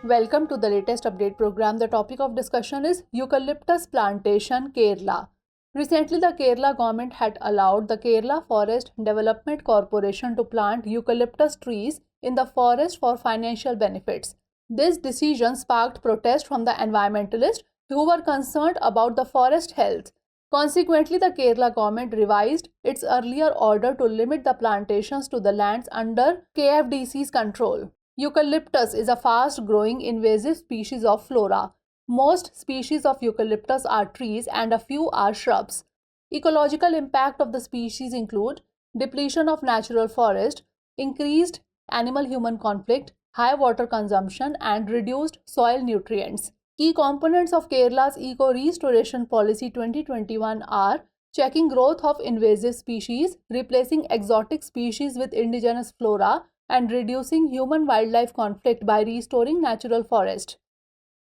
Welcome to the latest update program. The topic of discussion is Eucalyptus Plantation, Kerala. Recently, the Kerala government had allowed the Kerala Forest Development Corporation to plant eucalyptus trees in the forest for financial benefits. This decision sparked protest from the environmentalists who were concerned about the forest health. Consequently, the Kerala government revised its earlier order to limit the plantations to the lands under KFDC's control. Eucalyptus is a fast-growing invasive species of flora. Most species of eucalyptus are trees and a few are shrubs. Ecological impact of the species include depletion of natural forest, increased animal-human conflict, high water consumption, and reduced soil nutrients. Key components of Kerala's Eco-Restoration Policy 2021 are checking growth of invasive species, replacing exotic species with indigenous flora, and reducing human-wildlife conflict by restoring natural forest.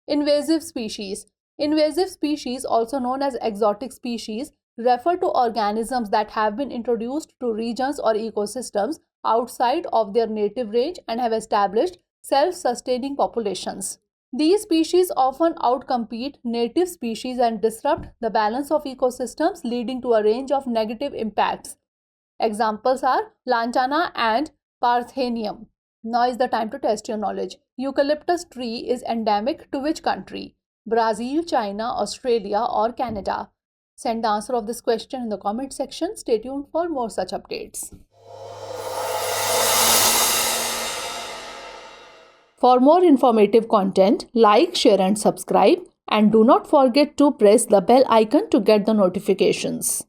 Invasive species. Invasive species, also known as exotic species, refer to organisms that have been introduced to regions or ecosystems outside of their native range and have established self-sustaining populations. These species often outcompete native species and disrupt the balance of ecosystems, leading to a range of negative impacts. Examples are lantana and Parthenium. Now is the time to test your knowledge. Eucalyptus tree is endemic to which country? Brazil, China, Australia, or Canada? Send the answer of this question in the comment section. Stay tuned for more such updates. For more informative content, like, share and subscribe, and do not forget to press the bell icon to get the notifications.